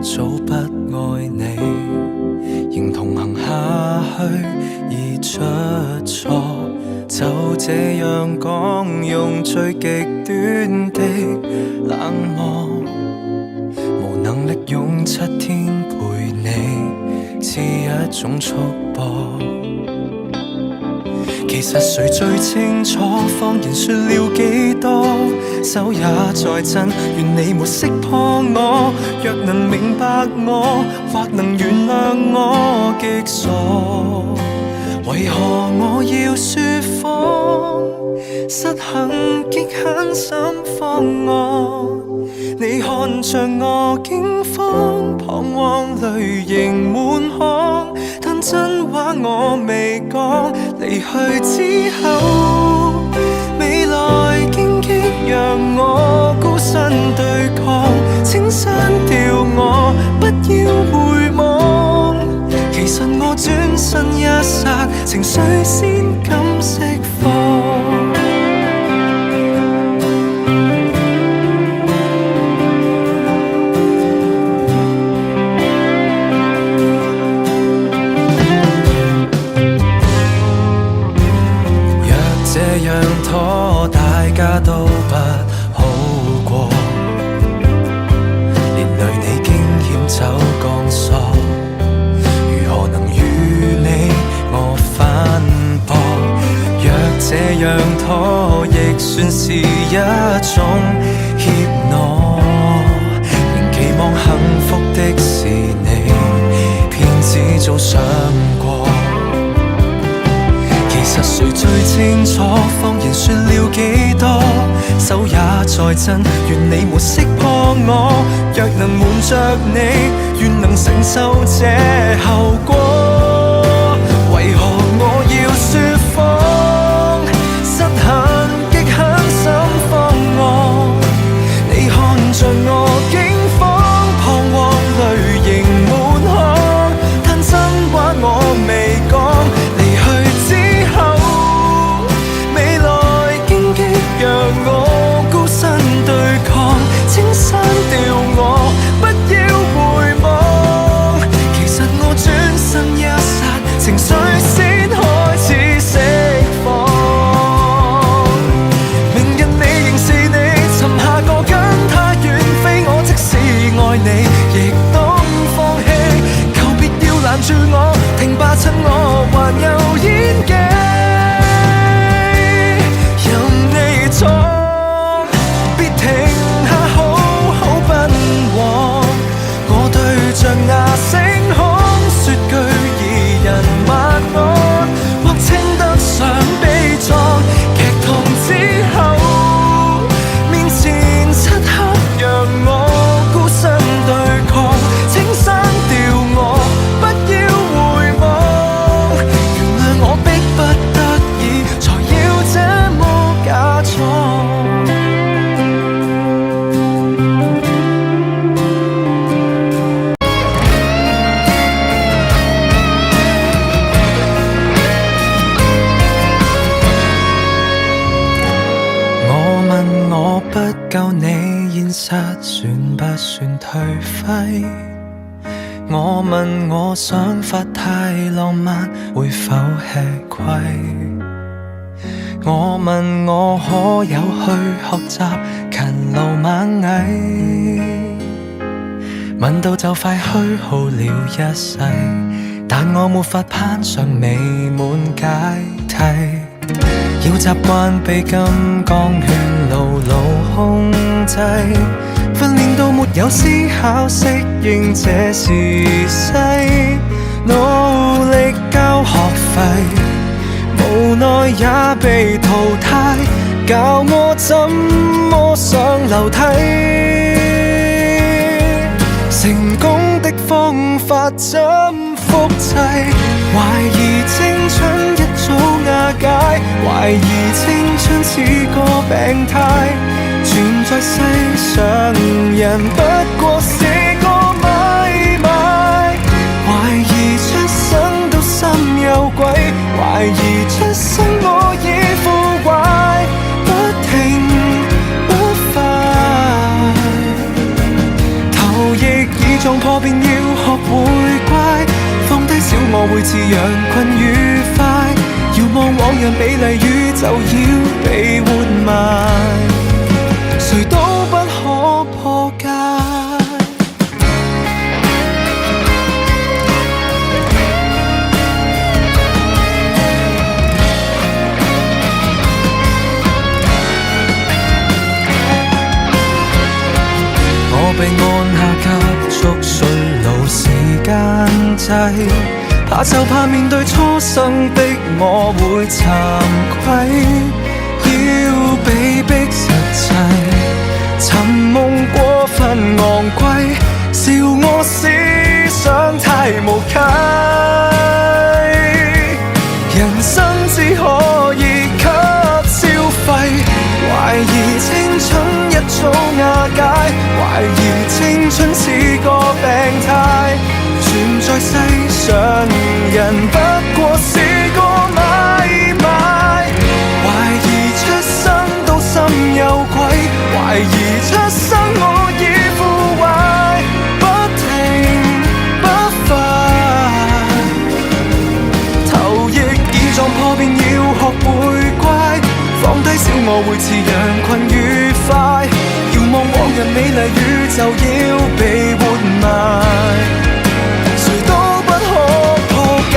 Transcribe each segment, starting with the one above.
早不愛你，仍同行下去而出錯，就這樣講，用最極端的冷漠，無能力用7天陪你，似一種束縛。其實誰最清楚，謊言說了幾多，手也在震，願你沒識破我。若能明白我，或能原諒我極傻，為何我要說謊？失衡極狠心慌我，你看着我驚慌，彷徨淚盈滿腔，但真話我未講。離去之後，未來荊棘讓我孤身對抗，請刪掉我，不要回望。其實我轉身一剎，情緒先敢釋放。這樣拖大家都不好過，連累你驚險走鋼索，如何能與你我反駁？若這樣拖亦算是一種怯懦，仍期望幸福的是你，騙子早想過。其實誰最清楚，謊言說了幾多，手也在震，願你沒識破我。若能瞞着你，願能承受這後果。為何我要說謊？失衡極狠心慌我，你看着我驚慌，彷徨淚盈滿腔，但真話我未講。讓我孤身對抗，請刪掉我，不要回望。其實我轉身一剎，情緒先開始釋放。明日你仍是你，尋下個跟他遠飛。我即使愛你，亦當放棄。求別要攔住我，停吧，趁我還有演技。別停下，好好奔往。我對着牙聲空說句二人晚安，或稱得上悲壯。劇痛之後，面前漆黑讓我孤身對抗，請刪掉我，不要回望。原諒我迫不得已，才要這麼假裝。我不夠你現實算不算頹廢？我問我想法太浪漫會否吃虧？我問我可有去學習勤勞螞蟻？問到就快虛耗了一世，但我沒法攀上美滿階梯。要習慣被金剛圈牢牢控制，訓練到沒有思考適應這時勢，努力交學費，無奈也被淘汰，教我怎麼上樓梯。成功的方法怎複製？懷疑青春一早瓦解，懷疑青春似個病態，存在世上人不過是個買賣。懷疑出生都心有鬼，懷疑出生我已腐壞，不停不快，頭亦已撞破便要學會乖，放低小我會似羊群愉快，遙望往日美麗宇宙要被活埋，誰都不可破解。我被按下急速順路時間掣，怕就怕面對初生的我會慚愧，要被逼實際，尋夢過分昂貴，笑我思想太無稽，人生只可以給消費，懷疑青春一早瓦解，懷疑青春似個病態，存在世上人不過是個買賣，懷疑出生都心有愧，懷疑出生我已腐壞，不停不快，頭翼已撞破便要學會乖，放低小我會似羊群愉快，遙望往日美麗宇宙要被活埋，誰都不可破解。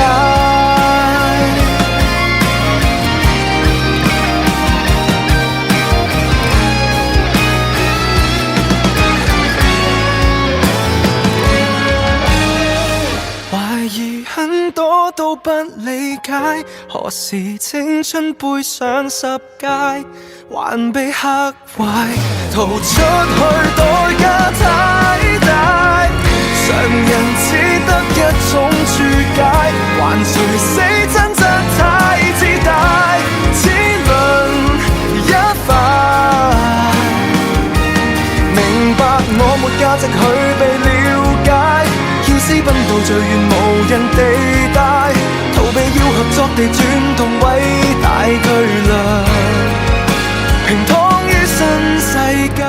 懷疑很多都不理解，何時青春背上10屆，還被嚇壞，逃出去代價太大，常人只得一種注解，還誰死真則太自大，只論一塊，明白我沒價值去被了解，要私奔到最遠無人地帶，逃避要合作地轉動偉大巨輪，平躺於新世界。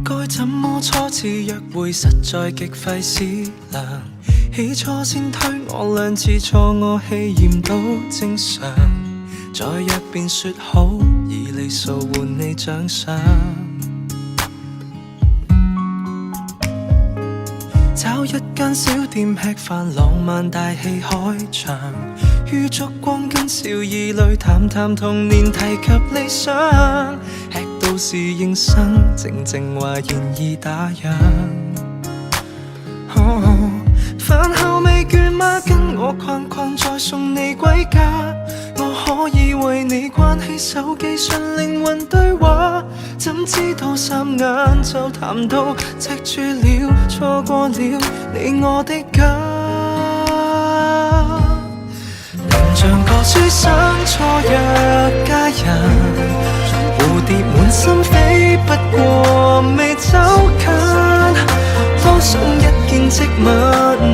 該怎麼初次約會實在極費思量，起初先推我2次錯，我氣焰都正常，再約便說好以里數換你獎賞，找一間小店吃飯，浪漫大戲開場，於燭光跟笑意裏談談童年，提及理想，吃到侍應生靜靜話願意打烊。飯後未倦嗎？跟我逛逛再送你歸家，我可以為你關起手機純靈魂對話，怎知道霎眼就談到赤柱了，錯過了你我的家，能像個書生錯約佳人，蝴蝶滿心飛，不過未走近，多想一見即吻，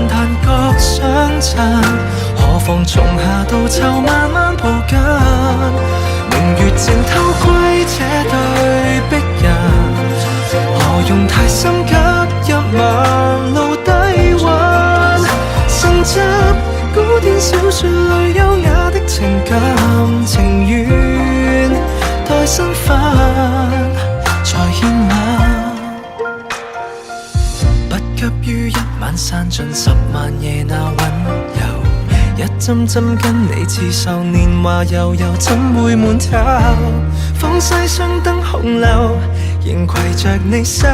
但覺相襯，何妨從夏到秋慢慢抱緊，明月靜偷窺這對璧人，何用太心急入晚露低溫，承襲古典小說裏優雅的情感，情願待身份才獻吻，不急於一晚散盡10萬夜那溫柔，一針針跟你刺繡年華悠悠，怎會悶透？放西雙燈紅樓，仍攜着你手，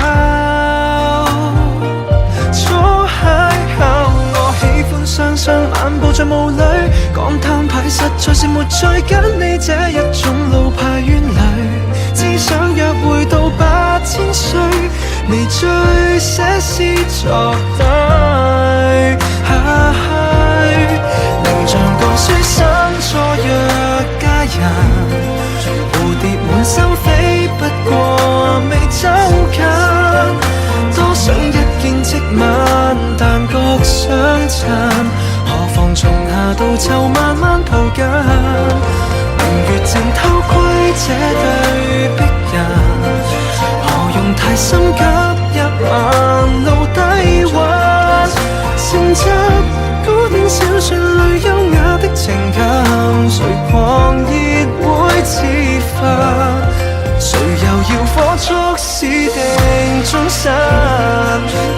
初邂逅我喜歡雙雙漫步在霧裏，講攤牌實在是沒再跟你這一種老派冤侶，只想約會到8000歲，未醉寫詩作對，能像個書生錯約佳人，蝴蝶滿心飛，不過未走近，就慢慢抱緊。明月正偷窺這對璧人，何用太心急一晚露底蘊？承襲古典小說裏優雅的情感，誰狂熱會自發？誰又要火速私定終身？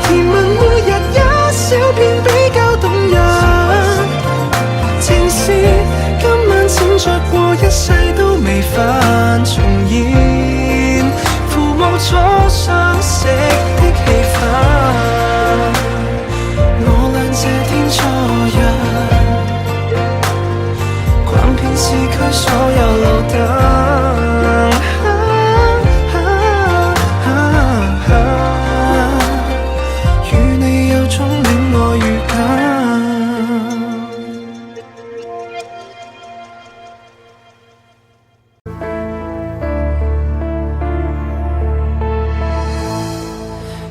甜蜜每日一小片比較動人，情是今晚閃着過一世都未犯重現，父母初相識的氣氛，我倆這天初日，逛遍市區所有路燈，與你有種戀愛預感。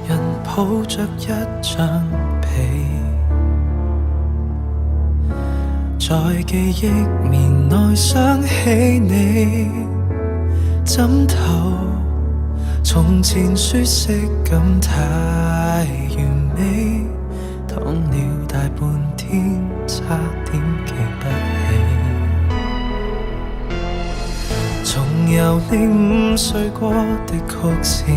人抱着一張被，在記憶棉內想起你，枕頭從前舒適感太完美，躺了大半天差點記不起，重遊你5歲過的曲線，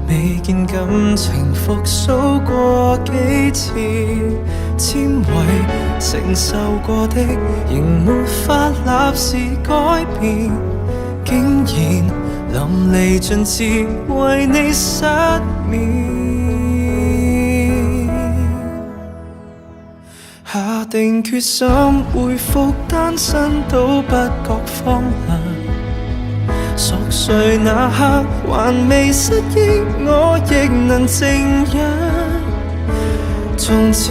未見感情復甦過幾次，纖維承受過的仍沒法立時改變，竟然淋漓盡致為你失眠。下定決心恢復單身都不覺荒涼，熟睡那刻還未失憶，我亦能靜忍。從此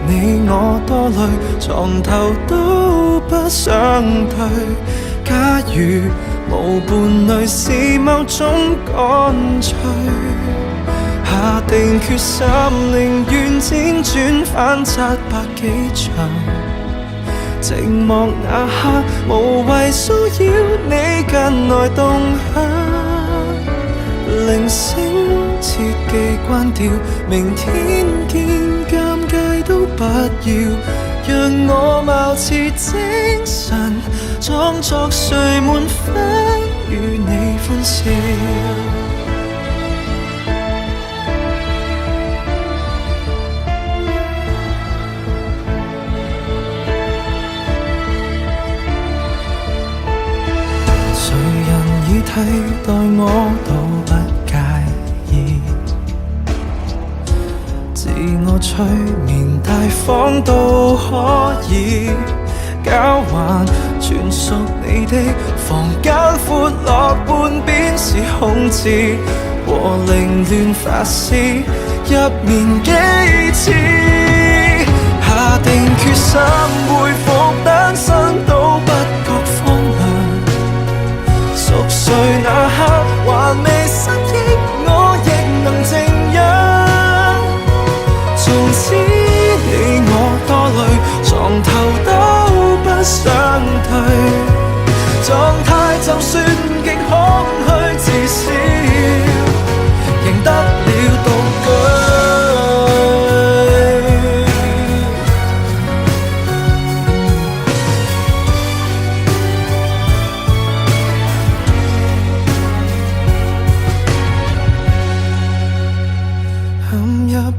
你我多累，床頭都不想退。假如無伴侶是某種乾脆，下定決心寧願輾轉反側百幾場。寂寞那刻無謂騷擾你近來動向，鈴聲切記關掉，明天見，尷尬都不要，讓我貌似精神，裝作睡滿分與你歡笑。替代我都不介意，自我催眠大方都可以，交換全屬你的房間，闊落半邊是空置，和凌亂發洩入眠幾次，下定決心恢復單身都不覺荒涼。熟睡那刻還未失憶，我亦能靜忍。從此你我多累，床頭都不想退，狀態就算極空虛，至少贏得了獨居。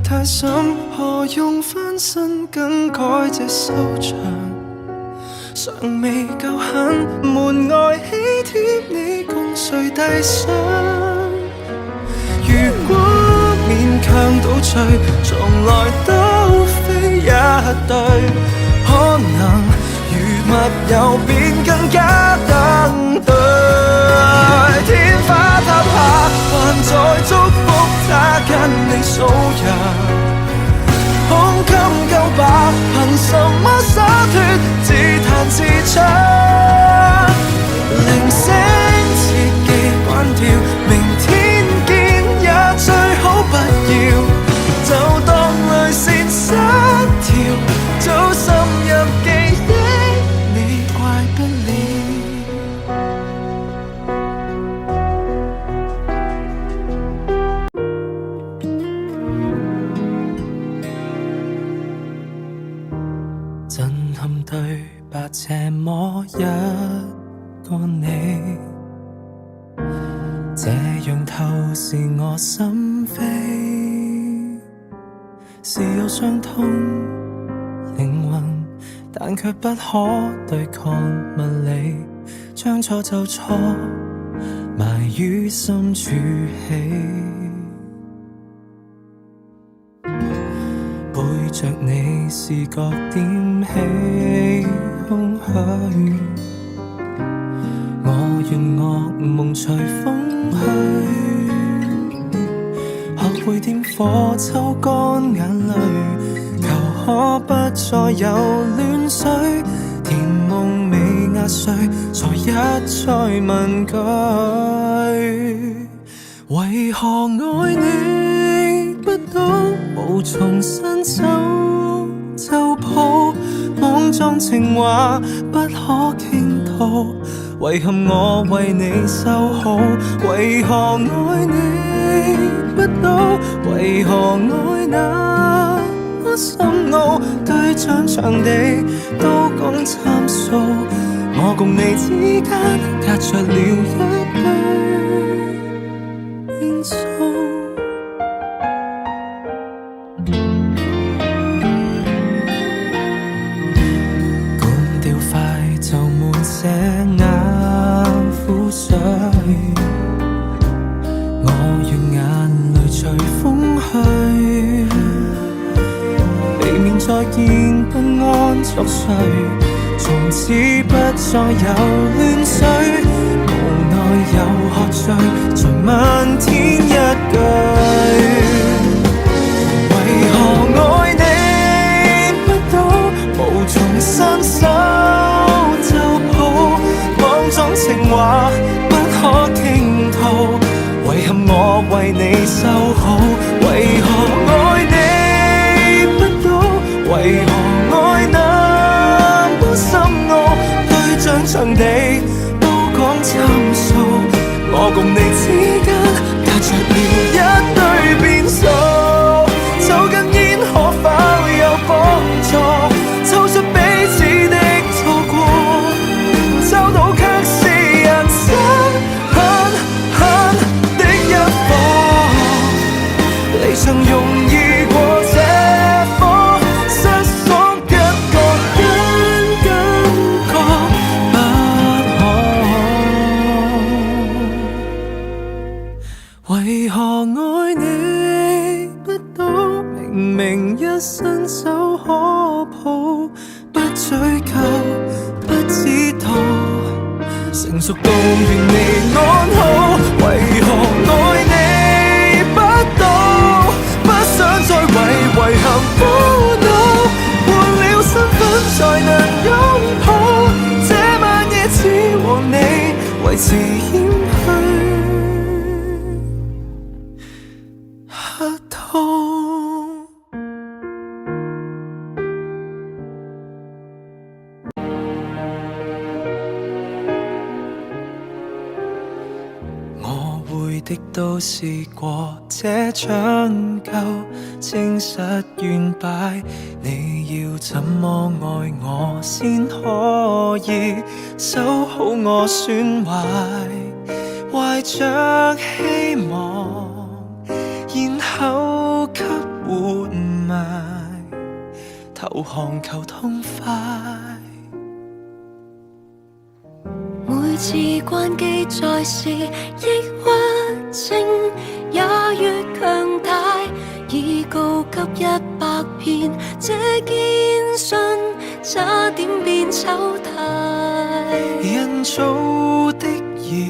太深，何用翻身更改這收場？尚未夠狠，門外喜帖你共誰遞上？如果勉強倒敘，從來都非一對，可能如密友便更加登對。天花塌下，還在祝福他跟你數日。胸襟夠白，憑什麼灑脫？自彈自唱，鈴聲切記關掉，明天見也最好不要，就當淚腺失這樣透視我心扉，是有傷痛靈魂，但卻不可對抗物理，將錯就錯，埋於深處起。背着你視覺點起空虛，我願噩夢隨風去，學會點火抽乾眼淚，求可不再有亂水，甜夢未壓碎，才一再問句，為何愛你不到無從伸手就抱，莽撞情話不可傾吐，遺憾我為你修好，為何愛你不到，為何愛那麼深奧，對象場地都講參數，我共你之間隔着了一堆變數。這眼苦水，我願眼淚隨風去，避免再見不安作祟，從此不再有亂水，無奈又喝醉，才問天一句，為何愛你不到無從伸手，裝情話不可傾吐，遺憾我為你修好，為何愛你不到，為何愛那麼深奧，對象場地都講參數，我共你之間隔着了一堆變數，抽根煙可否有幫助，抽出彼此的錯過，找到離場容易過這科，失所一個人感覺不可，為何愛你不到，明明一伸手可抱，不追究不知道，成熟到願你安好，為何愛你不到，不想再為遺憾苦惱，換了身份才能擁抱，這晚夜只和你維持掩去客套。的都試過，這將就證實完敗，你要怎麼愛我先可以修好我損壞，懷着希望，然後給活埋，投降求痛快。每次關機再試，抑鬱症也越強大，已告急100遍，這堅信差點變醜態。人造的孽，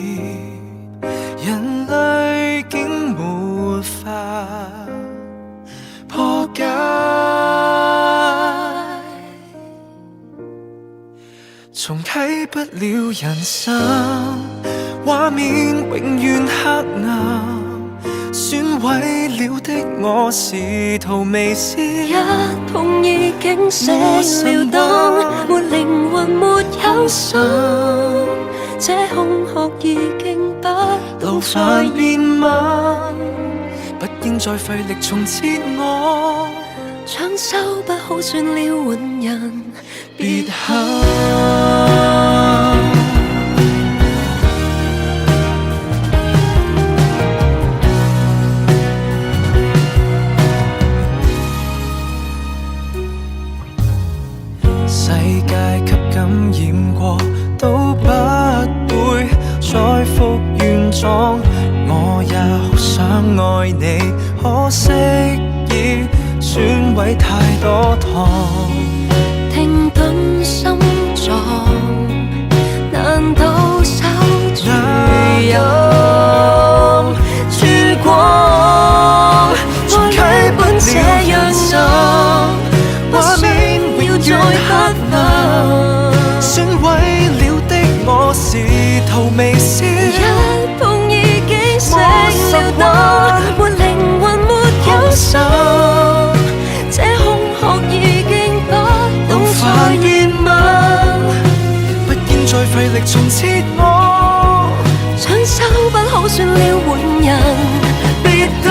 人類竟沒法破解。重啟不了人生，畫面永遠黑暗，損毀了的我試圖微笑，一碰已經死了燈，沒靈魂沒有心，這空殼已經不勞煩變慢，不應再費力重設我，搶修不好算了換人，別恨。爽，我也好想愛你，可惜已損毀太多趟。停頓心臟，難道守住任曙光？愛侶本這樣深，畫面要再黑暗，損毀了的我是途微笑，一碰已經成了燈，沒靈魂沒有心，這空殼已經不懂再熱吻，不應再費力重切我，搶手不好算了換人，別等，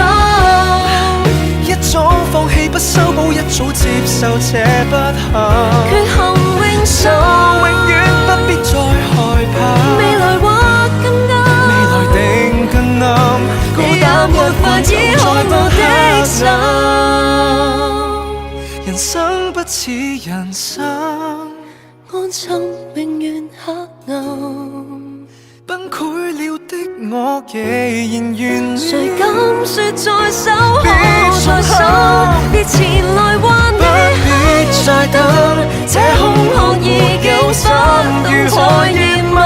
一早放棄不修補，一早接受這不幸，缺陷永就永遠不必再害怕，未來或更暗，未來定更暗，孤單沒法醫好我的心，人生不似人生，安心永遠黑暗。崩潰了的我既然願誰了，敢說再守好再守，別前來還不必再等，這空殼已經不懂再熱吻，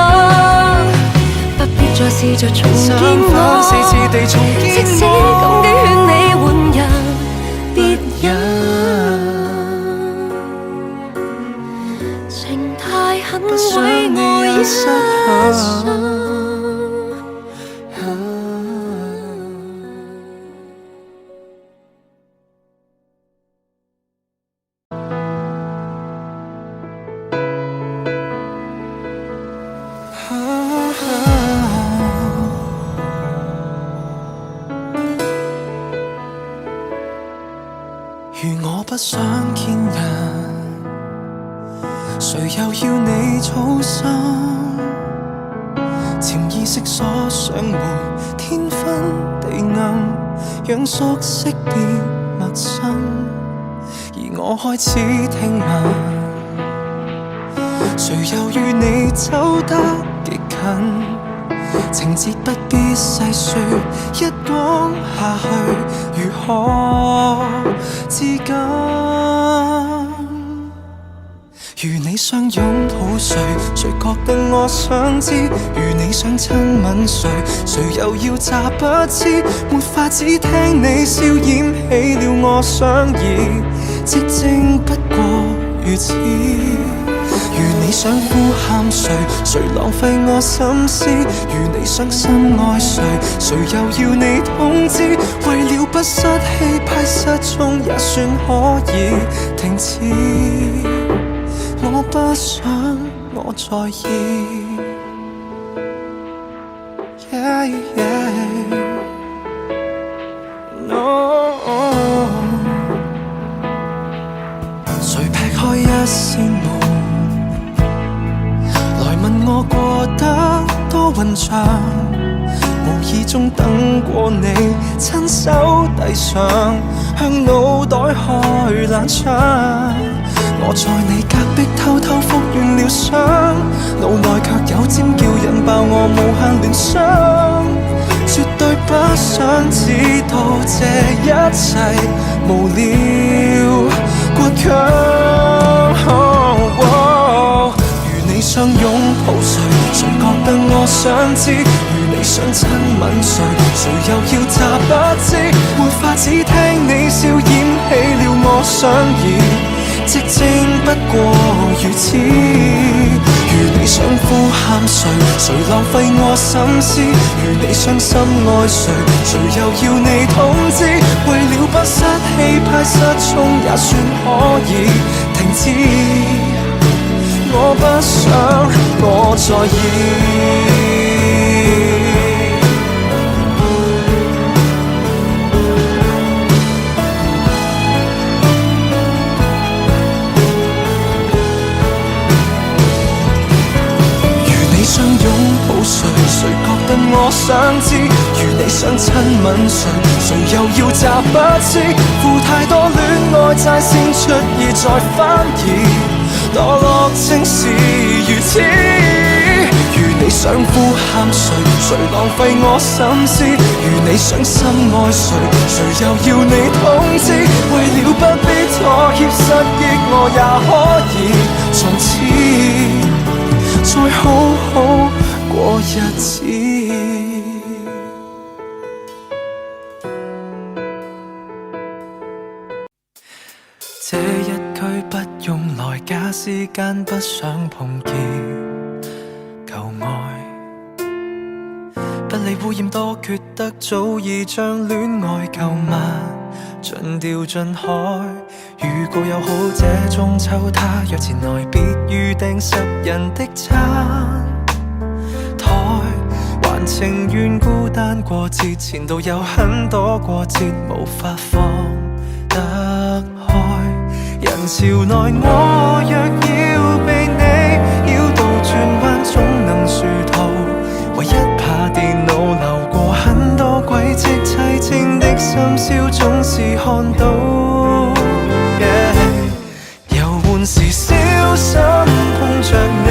不必再試着重三建番四次我，地重建即使我，感激勸你換人，別忍，情太狠不想毀你我一也失陷。生。如我不想見人，誰又要你操心？潛意識所想沒天昏地暗，讓熟悉變陌生，而我開始聽聞，誰又與你走得極近？情節不必細說，一講下去如何自禁？如你想擁抱誰，誰覺得我想知？如你想親吻誰，誰又要詐不知？沒法子聽你笑掩起了我想意，寂靜不過如此。如你想呼喊誰，誰浪費我心思？如你想深愛誰，誰又要你通知？為了不失氣派失蹤，也算可以停止。我不想我在意。Yeah, yeah. No. 誰劈開一扇門？問我過得多混帳，無意中等過你，親手遞上，向腦袋開冷窗。我在你隔壁偷偷復原了傷，腦內卻有尖叫引爆我無限聯想，絕對不想知道這一切無聊倔強。如你想擁抱誰，誰覺得我想知？如你想親吻誰，誰又要詐不知？沒法子聽你笑掩起了我想意，寂靜不過如此。如你想呼喊誰，誰浪費我心思？如你傷心愛誰，誰又要你通知？為了不失氣派失蹤，也算可以停止。我不想我在意。如你想擁抱誰，誰覺得我想知？如你想親吻誰，誰又要詐不知？負太多戀愛債先出意再翻疑，墮落正是如此。如你想呼喊誰？誰浪費我心思？如你想深愛誰？誰又要你通知？為了不必妥協失憶，我也可以從此再好好過日子。這一句不用來假時間，不想碰見舊愛，不理污染多缺德，早已將戀愛購物盡掉盡海。如果有好這中秋，他約前來，別預訂10人的餐台，還情願孤單過節，前度有很多過節無法放得開。人潮內我若要被你繞到轉彎，總能殊途，唯一怕電腦流過很多軌跡，凄清的深宵總是看到。遊玩時小心碰着你，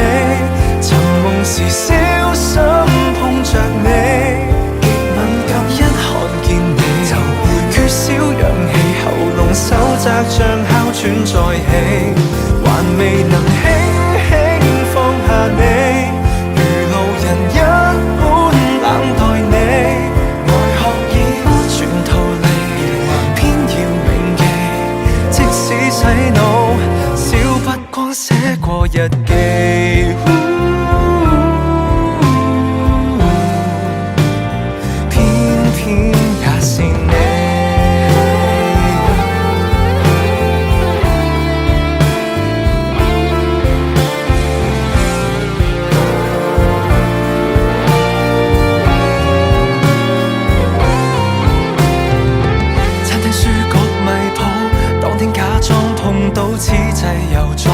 尋夢時小心碰着你，極敏感一看見你就會缺少氧氣，喉嚨手窄像哮喘再起，還未能輕輕放下你，如路人一般冷待你，外殼已不轉逃離，偏要銘記，即使洗腦少不光寫過日記，偏偏也是你。到此際又再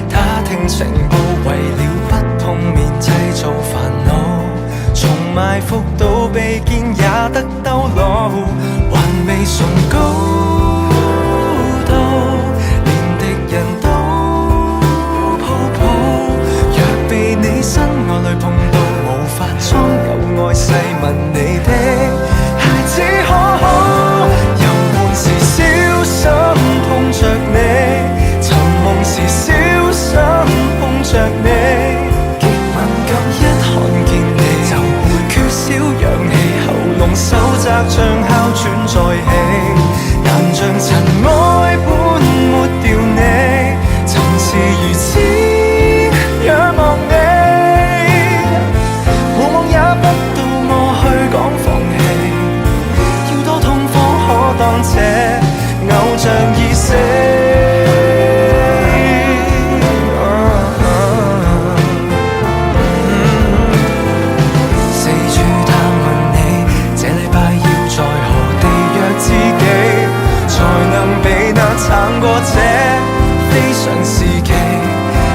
打聽情報，為了不碰面製造煩惱，從埋伏到被見也得兜路，還未崇高到連敵人都抱抱，若被你身愛侶碰到，無法裝有愛細問你的孩子可好，遊玩時小心碰着你，尋夢時小心碰着你，極敏感一看見你就會缺少氧氣，喉嚨手窄像哮喘再起，但像塵埃般抹掉你，曾是如此仰望你，無望也不到我去講放棄，要多痛苦可當這偶像已死。四處探問你，這禮拜要在何地約知己，才能被那撐過這非常時期，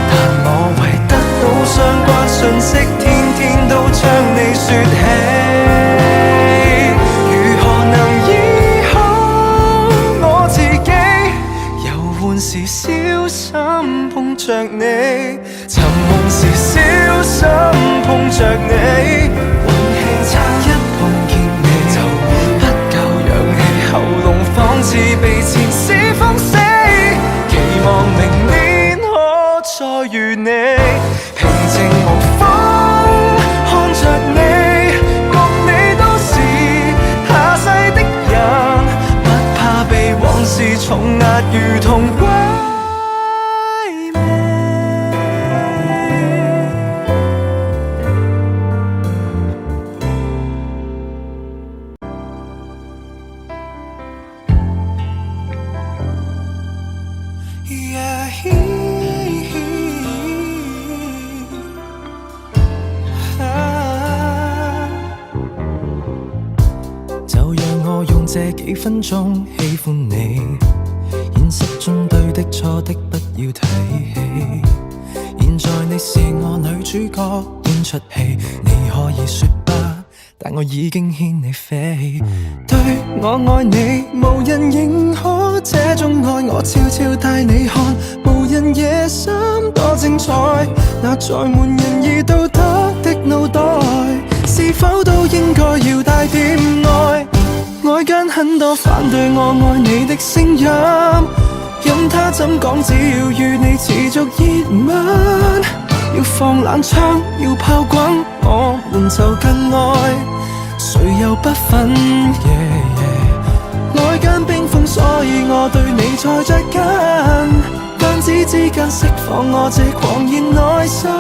但我為得到相關訊息，天天都將你説起。時小心碰着你，尋夢時小心碰着你，運氣差一碰見你就不夠氧氣，喉嚨仿似被前世封死，期望明年可再遇你，平靜無風看着你，共你都是下世的人，不怕被往事重壓如同就讓我用這幾分鐘喜歡你，現實中對的錯的不要提起，現在你是我女主角演出戲，你可以說不，但我已經牽你飛，對我愛你無人認可，這種愛我悄悄帶你看，無人夜深多精彩，那載滿仁義道德的腦袋，是否都應該要帶點愛？外間很多反對我愛你的聲音，任他怎講，只要與你持續熱吻，要放冷槍，要炮轟，我們就更愛，誰又不忿？外間冰封，所以我對你才着緊，彈指之間釋放我這狂熱內心，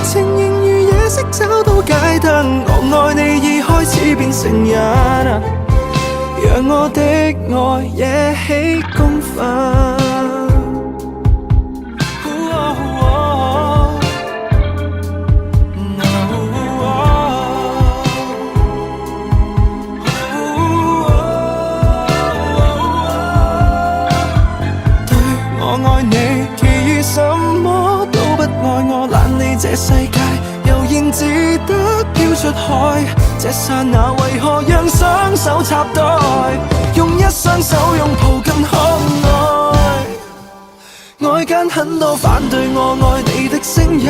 情形如夜色找到街燈，我愛你已開始變成癮，讓我的愛惹起公憤。這世界悠然自得飄出海，這剎那為何讓雙手插袋，用一雙手擁抱更可愛？外間很多反對我愛你的聲音，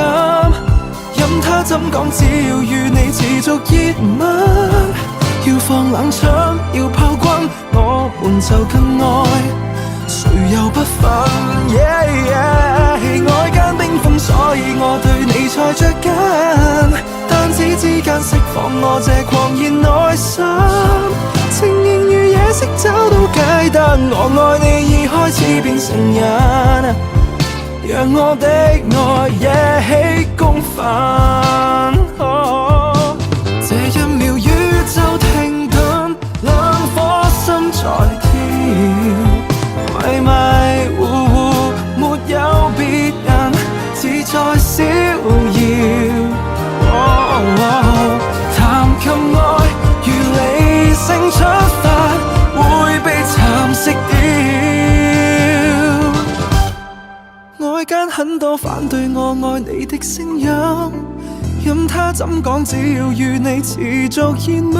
任他怎講，只要與你持續熱吻，要放冷槍，要炮轟，我們就更愛，誰又不忿？外間冰封，所以我對你才着緊，彈指之間釋放我這狂熱內心，情形如夜色找到街燈，我愛你已開始變成癮，讓我的愛惹起公憤。這一秒宇宙停頓，兩顆心在跳，迷迷糊糊沒有別人，只在逍遙。談及愛如理性出發，會被蠶食掉。外間很多反對我愛你的聲音，任他怎講，只要與你持續熱吻，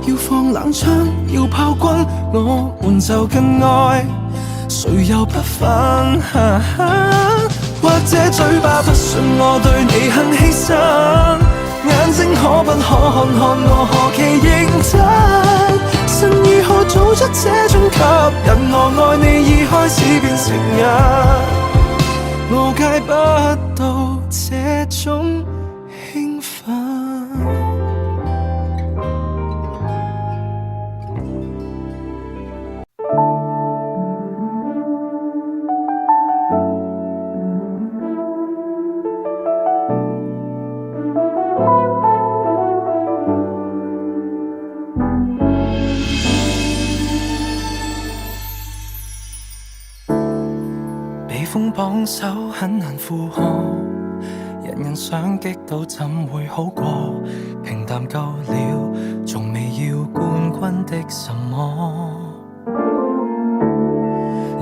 要放冷槍，要炮轟，我們就更愛，誰又不忿？或者嘴巴不信我對你很犧牲，眼睛可不可看看我何其認真？神如何做出這種吸引？我愛你已開始變成癮，我戒不到這種興奮。風綁手很難負荷，人人想擊倒怎會好過？平淡夠了，從未要冠軍的什麼？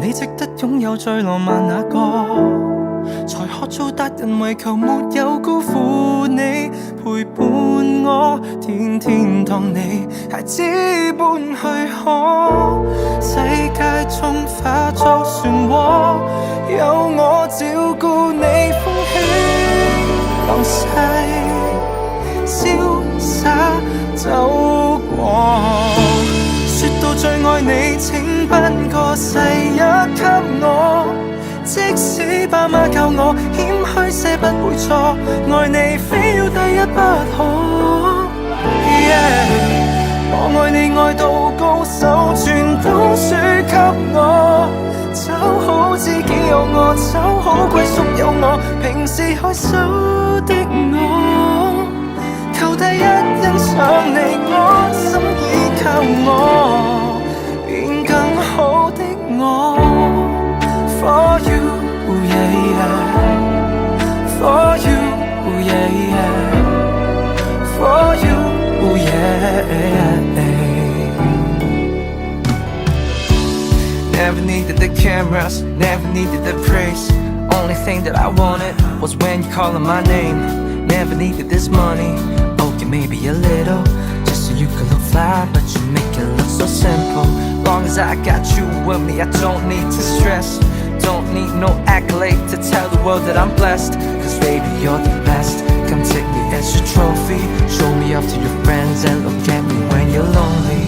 你值得擁有最浪漫那個，才學做達人，為求沒有辜負你，陪伴我，天天當你孩子般去呵，世界中化作漩渦，有我照顧你，風起浪逝，瀟灑走過。說到最愛你，請不過世一給我，即使爸媽教我謙虛些不會錯，愛你非要第一不可。我愛你愛到高手，全都輸給我。找好知己有我，找好歸宿有我，平時害羞的我，求第一欣賞你，我心依靠我，變更好的我。For you, yeah, yeah. For you, yeah, yeah. For you, yeah. Never needed the cameras, never needed the praise. Only thing that I wanted was when you calling my name. Never needed this money, okay maybe a little, just so you can look fly, but you make it look so simple. Long as I got you with me, I don't need to stress. Don't need no accolade to tell the world that I'm blessed, cause baby you're the best. Come take me as your trophy. Show me off to your friends and look at me when you're lonely.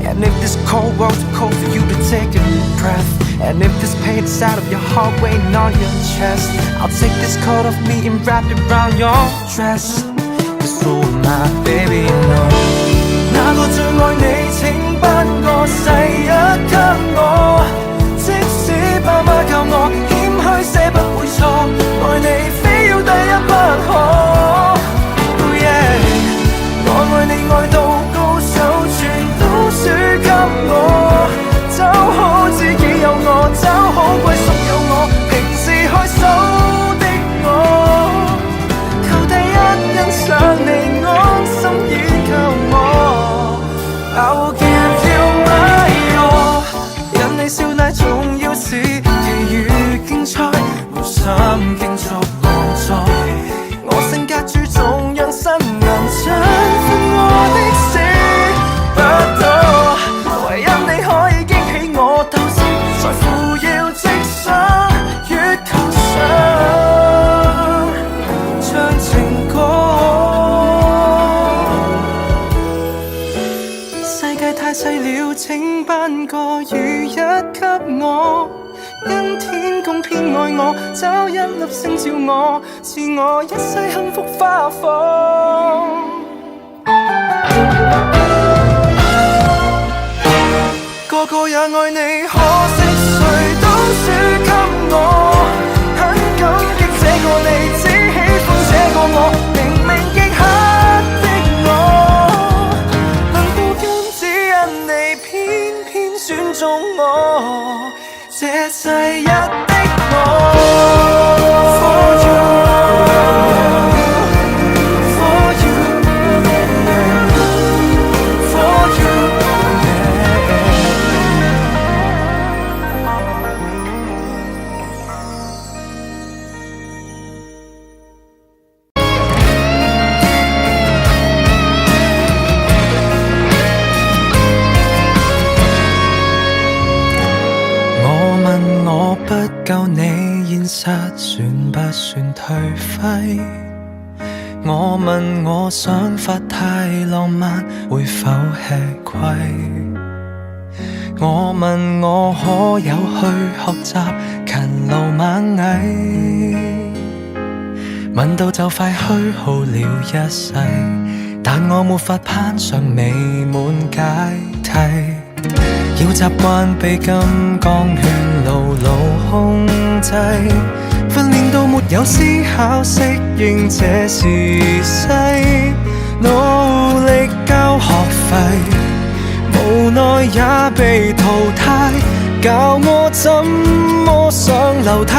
And if this cold world's too cold for you to take a breath, and if this pain is out of your heart weighing on your chest, I'll take this coat off me and wrap it around your dress. Cause who am I, baby, you know 哪個最愛你請不過世一給我，即使爸媽教我謙虛些不會錯，愛你非要第一不可。Oh yeah， 我愛你愛到高手全都輸給我，就好自己有我，就好歸屬有我，平時害羞的我，求第一欣賞你安心倚靠我。I will give you my all， 因你笑奶重要似奇遇競賽，無心競逐動作，我性格注重讓新人振奮我的死不多，唯因你可以驚喜我鬥志，在乎要直上月球上唱情歌。世界太細了，請頒個雨一給我，因天公偏愛我，找一粒星照我，賜我一世幸福花火。個個也愛你，可惜誰都輸給我，很感激這個你，只喜歡這個我，明明極黑的我，能到今只因你偏偏選中我，這世一的我。不夠你現實算不算頹廢？我問我想法太浪漫會否吃虧？我問我可有去學習勤勞螞蟻？問到就快虛耗了一世，但我沒法攀上美滿階梯。要習慣被金剛圈牢牢控制，訓練到沒有思考，適應這時勢，努力交學費，無奈也被淘汰，教我怎麼上樓梯。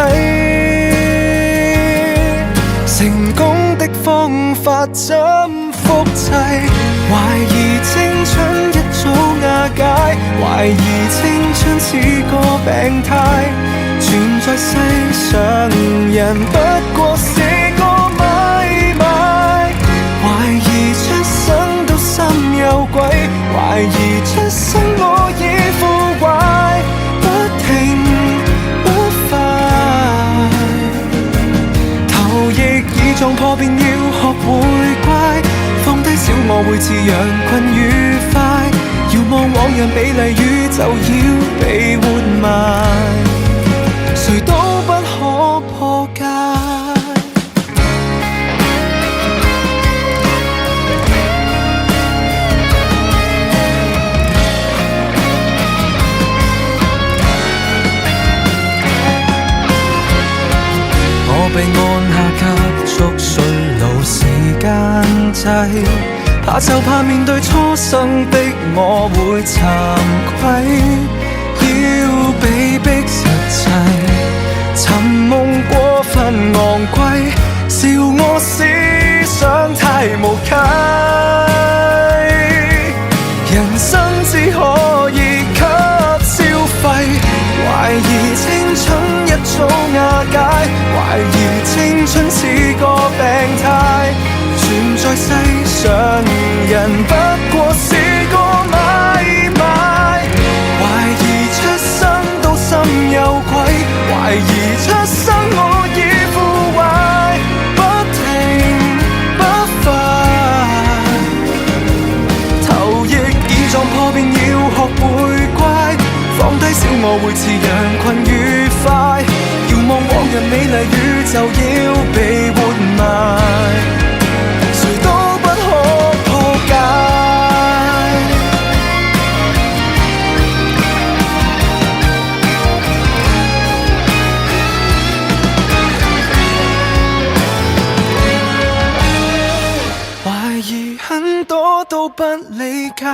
成功的方法怎複製？懷疑青春一早瓦解，懷疑青春似個病態，存在世上人不過是個買賣，懷疑出生到心有鬼，懷疑出生我已腐壞，不停不快，頭亦已撞破便要學會乖，放低小我會似羊群愉快，遙望往日美麗宇宙要被活埋，誰都不可破解。我被按下急速衰老時間掣，怕就怕面對初生的我會慚愧，要被逼實際，尋夢過分昂貴，笑我思想太無稽，人生只可以給消費，懷疑青春一早瓦解，懷疑青春似個病態，存在世上人不過是個買賣，懷疑出生到心有鬼，懷疑出生我已腐壞，不停不快，疑很多都不理解，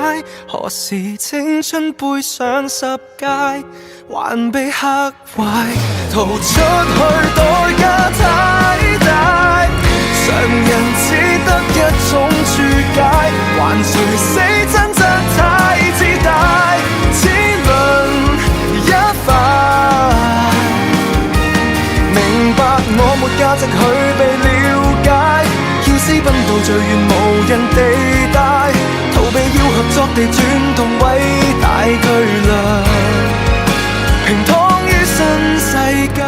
何時青春背上10屆，還被嚇壞，逃出去代價太大，常人只得一種注解，還誰死真則太自大，只論一塊，明白我沒價值去被了解，要私奔到最遠無人地帶，逃避要合作地轉動偉大巨輪，平躺於新世界。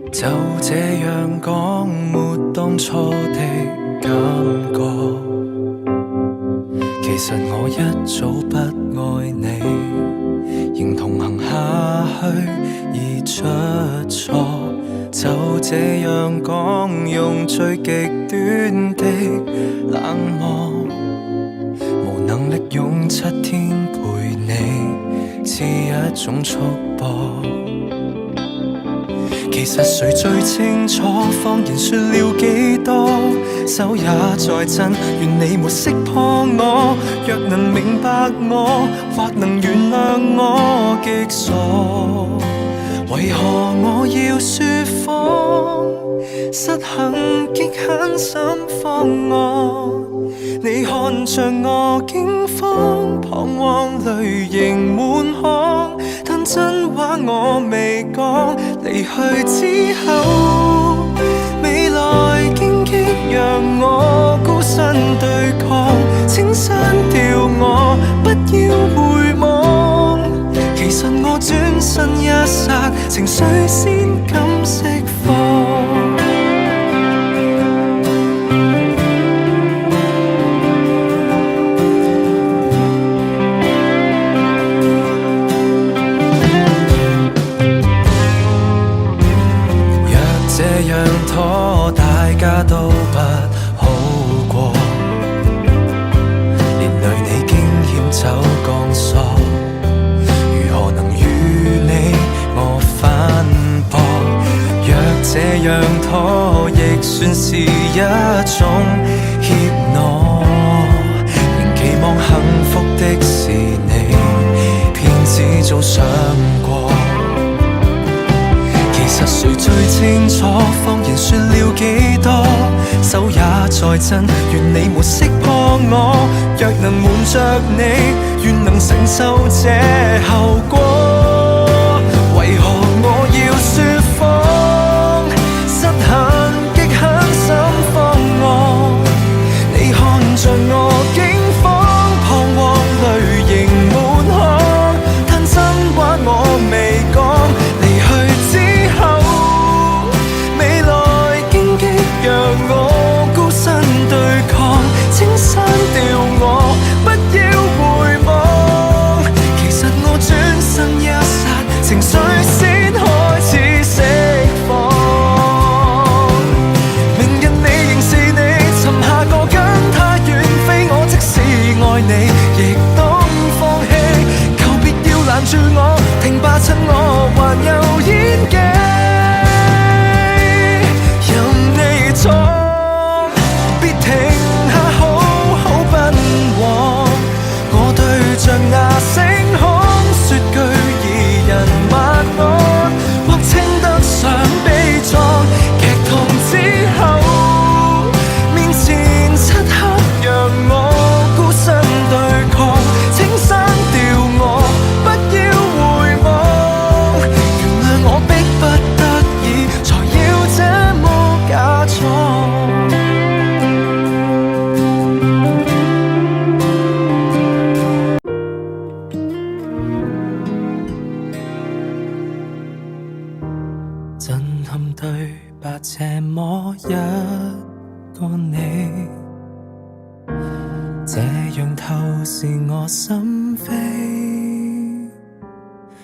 就這樣講，沒當初的感覺，其實我一早不愛你，仍同行下去而出錯，就這樣講，用最極端的冷漠，無能力用7天陪你，似一種束縛。其實誰最清楚，謊言說了幾多，手也在震，願你沒識破我，若能明白我，或能原諒我極傻，為何我要說謊，失衡極狠心慌我，你看着我驚慌，彷徨淚盈滿腔，但真話我未講，離去之後未來荊棘讓我孤身對抗，請刪掉我，不要回望，其實我轉身一剎，情緒先敢釋放。大家都不好過，連累你驚險走鋼索，如何能與你我反駁？若這樣拖，亦算是一種怯懦，仍期望幸福的是你，偏只早想過。其實誰最清楚，謊言說了幾多，手也在震，願你沒識破我，若能瞞着你，願能承受這後果，為何我要說謊，失衡極狠心慌我，你看着我驚慌，彷徨淚盈滿腔，但真話我未講，離去之讓我孤身對抗，請刪掉我，不要回望，其實我轉身一剎，情緒先開始釋放，明日你仍是你，尋下個跟他遠飛，我即使愛你亦當放棄，求別要攔住我，停吧趁我還有演技，別停下，好好奔往，我對着那星空說句二人晚安，或稱得上悲壯，劇痛之後面前漆黑讓我孤身對抗，請刪掉我，不要回望，原諒我迫不得已才要這麼假裝。震撼對白這麼一個你，這樣透視我心扉，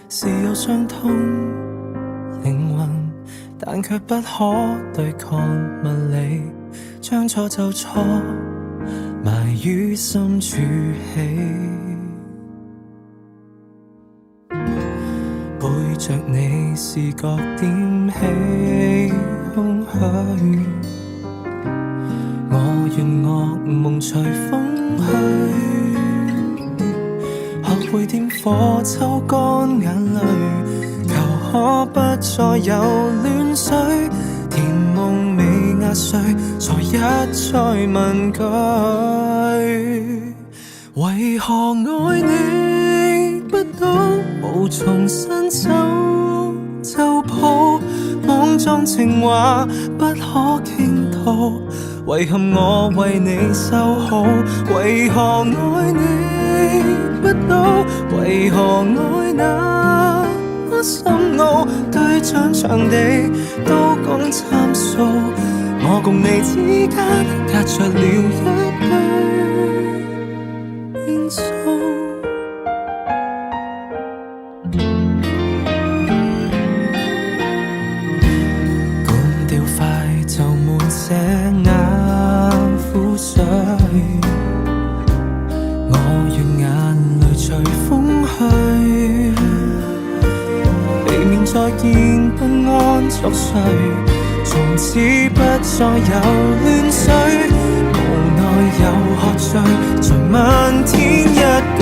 是有傷痛靈魂，但卻不可對抗物理，將錯就錯，埋於深處起。背着你視覺點起空虛，我願惡夢隨風去，學會點火抽乾眼淚，求可不再有亂水，甜夢未壓碎，才一再問句，為何愛你不到，無從伸手就抱，莽撞情話不可傾吐，遺憾我為你修好，為何愛你不到，為何愛那麼深奧，對象場地都講參數，我共你之間隔着了一堆變數。就滿瀉眼苦水，我願眼淚隨風去，避免再見不安作祟，從此不再有亂水，無奈又喝醉，才問天一句，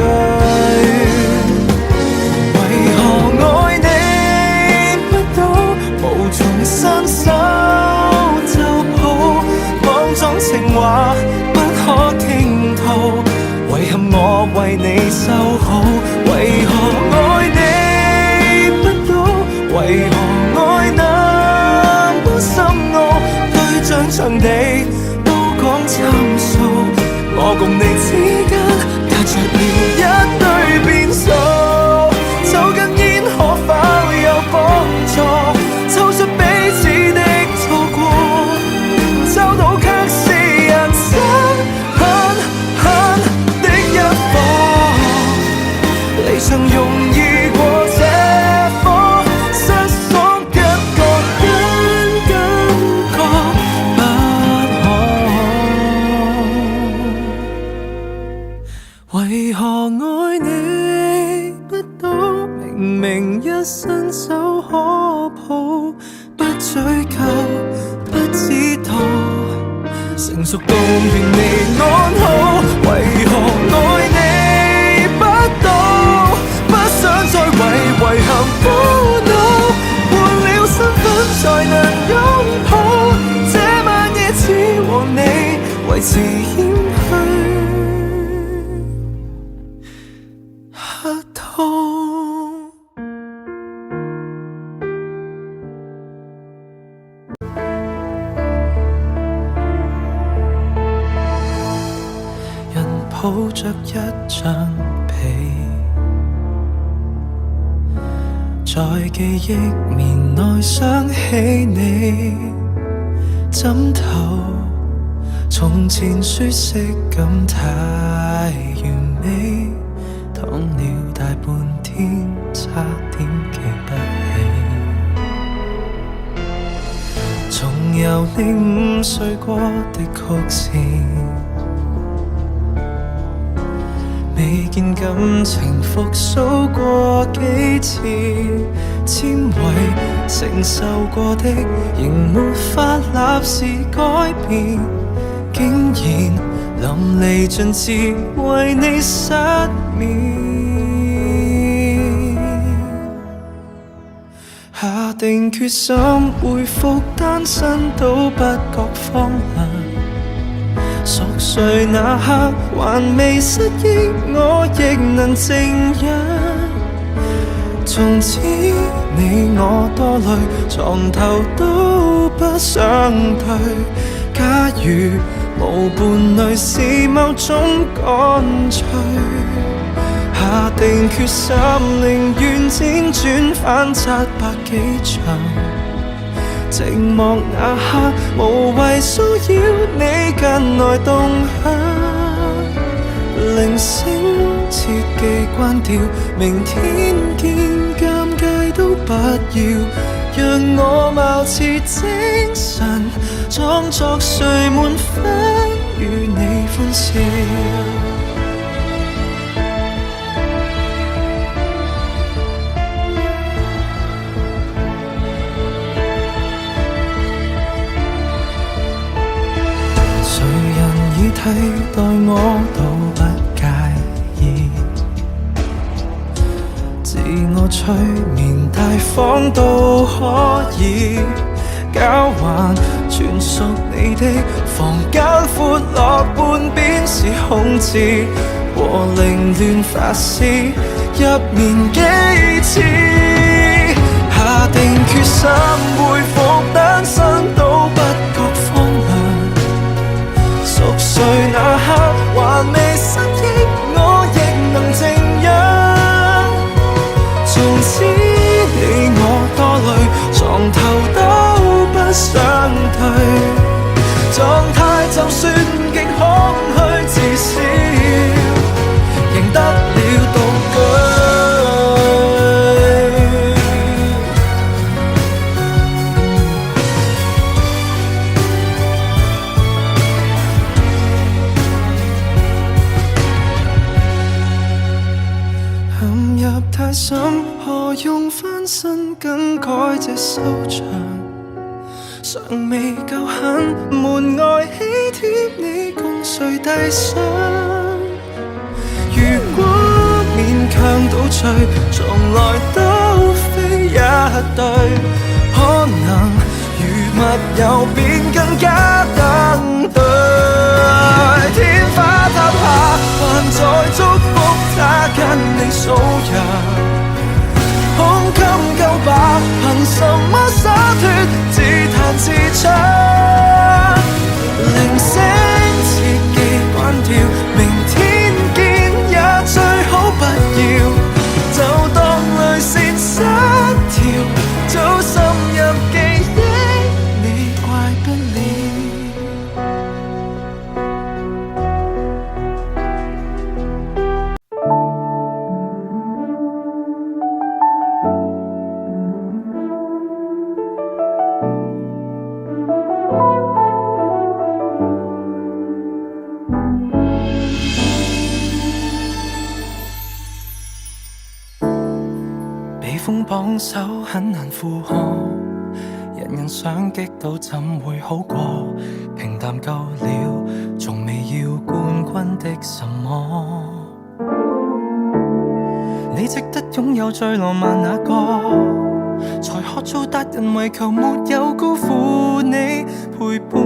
為何愛你不到，無從伸手情話不可傾吐，遺憾我為你修好，為何愛你不到，為何愛那麼深奧，對象場地都講參數，我共你之間隔着了一堆變數，抽根煙可否有幫助，抽出彼此的錯過，找到卻是人生狠狠的一課，離場容易過這科，失所一個人感覺不可，為何愛你不到，明明一伸手可抱，不追究不知道，成熟到願你安好，為何愛你不到，不想再為遺憾苦惱，換了身份才能擁抱，這晚夜只和你維持謙虛客套。抱着一張被，在記憶棉內想起你，枕頭從前舒適感太完美，躺了大半天，差點記不起，重遊你午睡過的曲線，未見感情復甦過幾次，纖維承受過的仍沒法立時改變，竟然淋漓盡致為你失眠，下定決心恢復單身都不覺荒涼，熟睡那刻還未失憶，我亦能靜養。從此你我多累，床頭都不想退。假如無伴侶是某種乾脆，下定決心寧願輾轉反側百幾場。寂寞那刻，無謂騷擾你近來動向，鈴聲切記關掉，明天見，尷尬都不要，讓我貌似精神，裝作睡滿分，與你歡笑。誰人已替代我都不介意，自我催眠大方都可以，交換全屬你的房間，闊落半邊是空置和凌亂發絲，入眠幾次，下定決心恢復單身都不覺荒涼。熟睡那刻還未失憶，我亦能靜養。縱使你我多累，床頭都不想退，狀態就算極空虛，至少贏得了獨居。太深，何用翻身更改這收場？尚未夠狠，門外喜帖你共誰遞上？如果勉強倒敘，從來都非一對，可能如密友便更加登對。天花塌下，還在祝福他跟你數羊，胸襟夠吧？憑什麼灑脫，自彈自唱？鈴聲切記關掉，明天見也最好不要，就當淚腺失調，早滲入記憶，你怪不了。被風綁手很難負荷，人人想擊倒怎會好過？平淡夠了，從未要冠軍的什麼。你值得擁有最浪漫那個，才學做達人，為求沒有辜負你，陪伴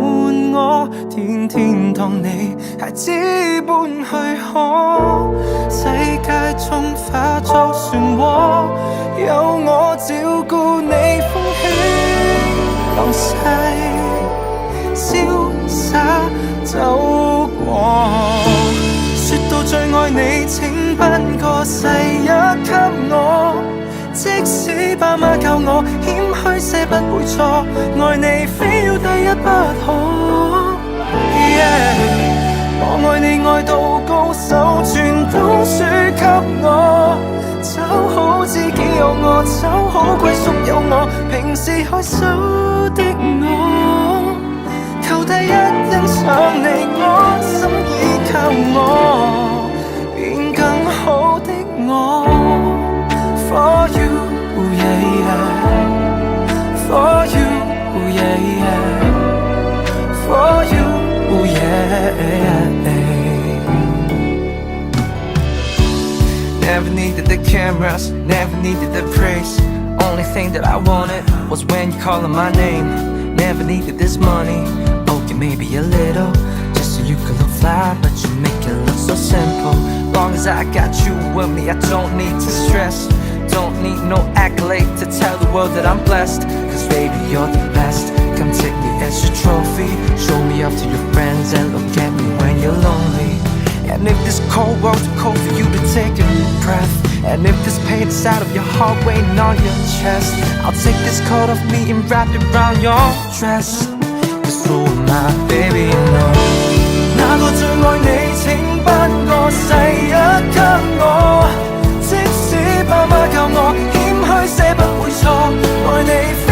我，天天當你孩子般去可。世界中化作漩渦，有我照顧你，風輕浪細，瀟灑走過。說到最愛你，請頒個世一給我，即使爸媽教我謙虛些不會錯，愛你非要第一不可。我愛你愛到高手全都輸給我，找好知己有我，找好歸宿有我，平時害羞的我，求第一欣賞你，安心依靠我，變更好的我。For you, yeah, yeah. For you, yeah, yeah. For you, yeah. Never needed the cameras, never needed the praise. Only thing that I wanted was when you calling my name. Never needed this money, okay maybe a little, just so you could look fly, but you make it look so simple. Long as I got you with me, I don't need to stress. Don't need no accolade to tell the world that I'm blessed, cause baby you're the best. Come take me as your trophy, show me off to your friends, and look at me when you're lonely. And if this cold world's too cold for you to take a new breath, and if this pain inside of your heart weighing on your chest, I'll take this coat off me and wrap it around your dress. Cause who am I, baby, you know. 哪個最愛你，請頒個世一給我，即使爸媽教我謙虛些不會錯，愛你非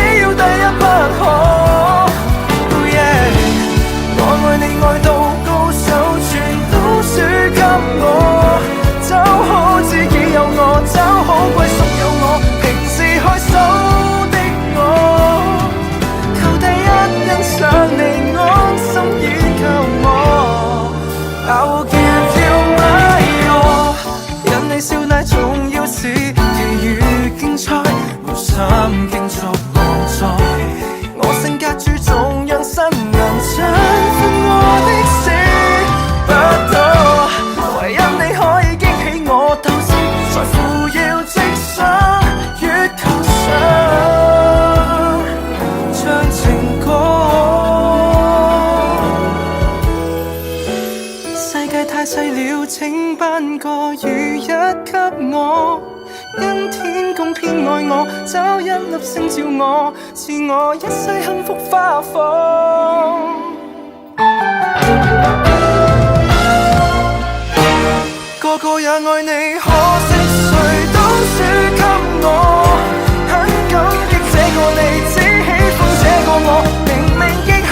風斑過雨一給我，因天公偏愛我，找一粒星照我，賜我一世幸福花火。個個也愛你，可惜誰都輸給我，很感激這個你，只喜歡這個我，明明極黑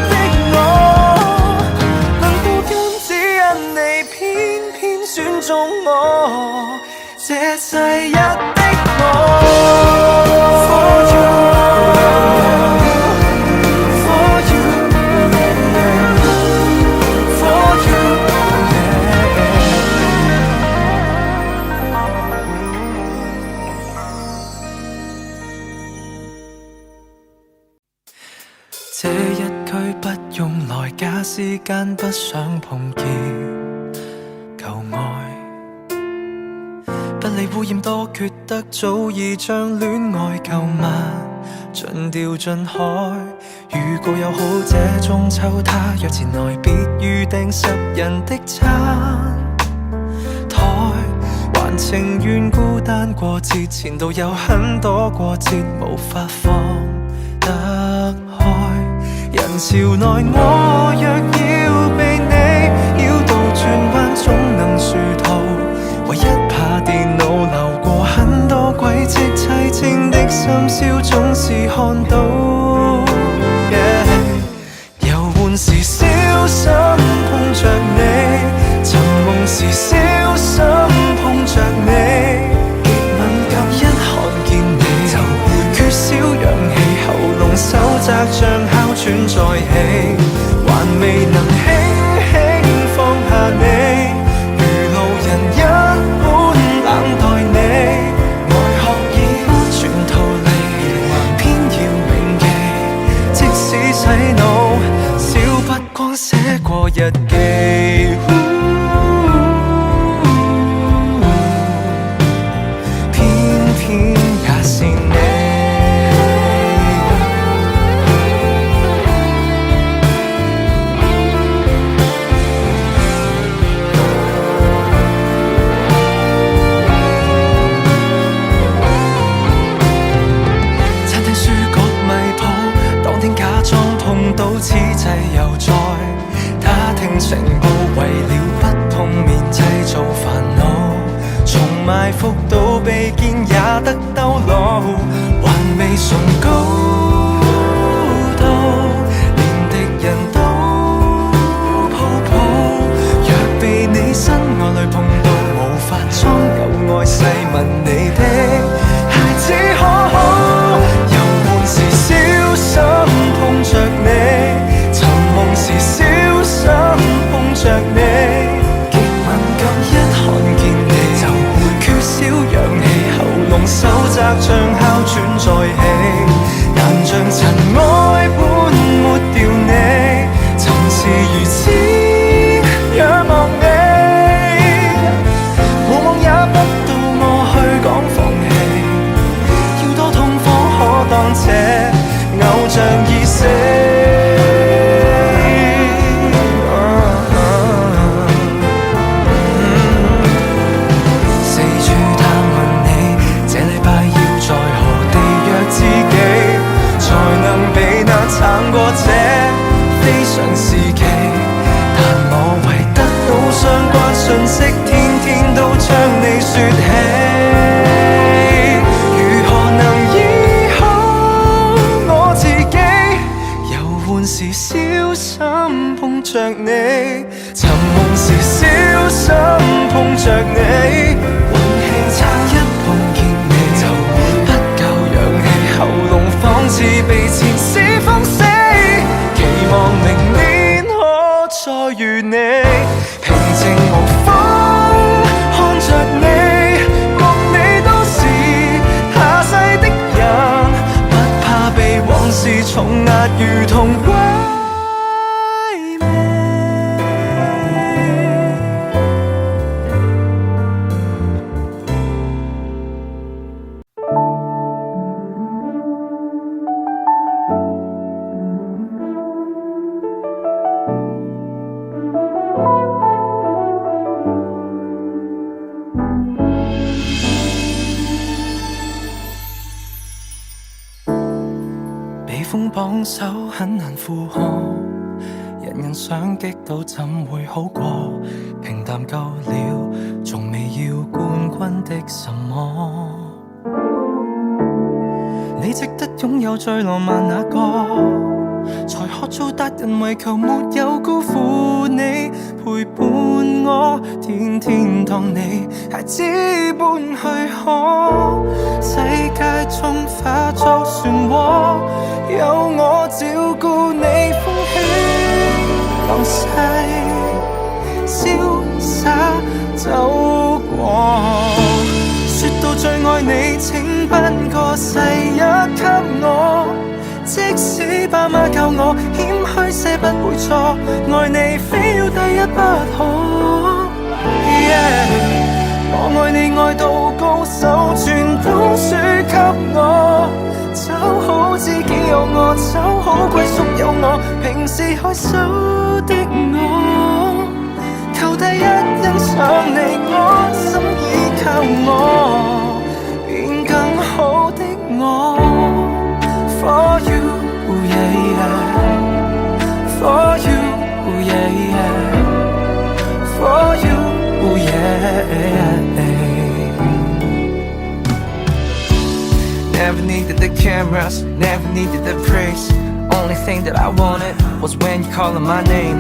的我，能報恩只因你偏偏選中我，這世一的我。這一區不用來假時間，不想碰見舊愛，不理污染多缺德，早已將戀愛購物盡掉盡海。如果有好這中秋，他若前來，別預訂10人的餐台，還情願孤單過節，前度有很多過節無法放得開。人潮內我若要被你繞到轉彎，總能殊途，唯一怕電腦流過很多軌跡，凄清的深宵總是看到。遊玩時小心碰着你，尋夢時小心碰着你，極敏感一看見你就會缺少氧氣，喉嚨手窄像哮喘再起，還未能輕輕放下你，如路人一般冷待你，外殼已全逃離，偏要銘記，即使洗腦少不光寫過日記，偏偏也是你。到此際又再打聽情報，為了不碰面製造煩惱，從埋伏到被見也得兜路，還未崇高到連敵人都抱抱，若被你身愛侶碰到，無法裝有愛細問你的孩子可好，遊玩時小心碰着你，尋夢時小心碰着你，極敏感一看見你就會缺少氧氣，喉嚨手窄像哮喘再起，但像塵埃般抹掉你，曾是如此仰望你，往往也不到我去講放棄，要多痛苦可當這偶像已死。四處探問你，這禮拜要在何地約知己，才能避難撐過這非常時期。但我為得到相關訊息，天天都將你説起。時小心碰着你，尋夢時小心碰着你，運氣差一碰見你就不夠氧氣，喉嚨仿似被前世封死，期望明年可再遇你，平靜無風看着你，共你都是下世的人，不怕被往事重壓如同被風綁手很難負荷，人人想擊倒怎會好過？平淡夠了，從未要冠軍的什麼。你值得擁有最浪漫那個，才學做達人，為求沒有辜負你陪伴我，天天當你孩子般去呵。世界中化作漩渦，有我照顧你，風起浪逝，瀟灑走過。說到最愛你，請頒個世一給我。即使爸媽教我謙虛些不會錯，愛你非要第一不可。我愛你愛到高手全都輸給我，找好知己有我，找好歸宿有我，平時害羞的我，求第一欣賞你，安心依靠我，變更好的我。For you, ooh yeah yeah. For you, ooh yeah yeah. For you, ooh yeah. Never needed the cameras, never needed the praise. Only thing that I wanted was when you calling my name.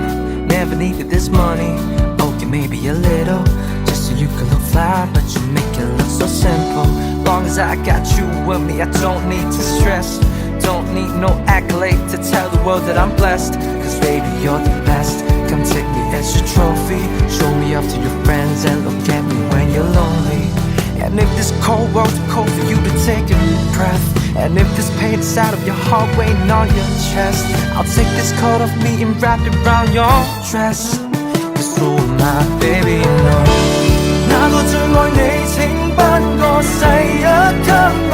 Never needed this money, okay maybe a little, just so you can look fly, but you make it look so simple. Long as I got you with me, I don't need to stress. Don't need no accolade to tell the world that I'm blessed, cause baby you're the best. Come take me as your trophy, show me off to your friends and look at me when you're lonely. And if this cold world's too cold for you to take a breath, and if this pain inside of your heart weighing on your chest, I'll take this coat off me and wrap it around your dress. Cause who am I, baby, you know. 哪個最愛你，請頒個世一給我。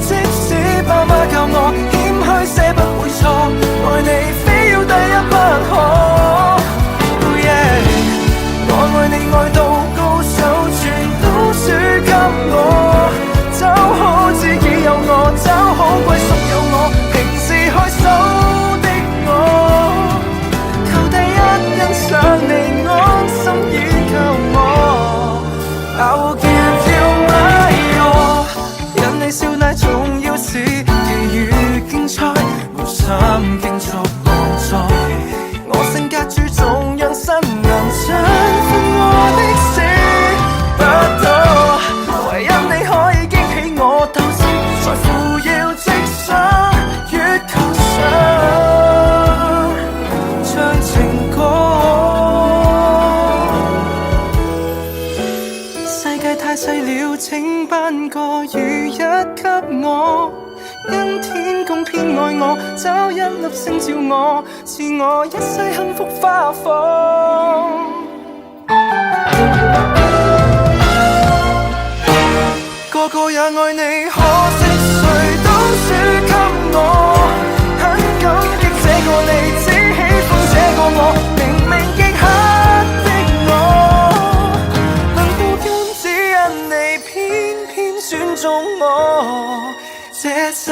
即使爸媽教我謙虛些不會錯，愛你非要第一不可。Oh yeah， 我愛你愛到高手全都輸給我，找好知己有我，找好歸宿有我，平時害羞的我，求第一欣賞你，安心依靠我。I will give you my all， 因你笑奶重要是其餘競賽，無心競逐王座。我性格注重讓新娘振奮我的事不多，唯因你可以激起我鬥志，在乎要直上月球上唱情歌。世界太細了，請頒個如一給我，因天公偏愛我，找一粒星照我，賜我一世幸福花放。個個也愛你，可惜誰都輸給我，很感激這個你，只喜歡這個我，明明極黑的我，能負肩只因你偏偏選中我，這世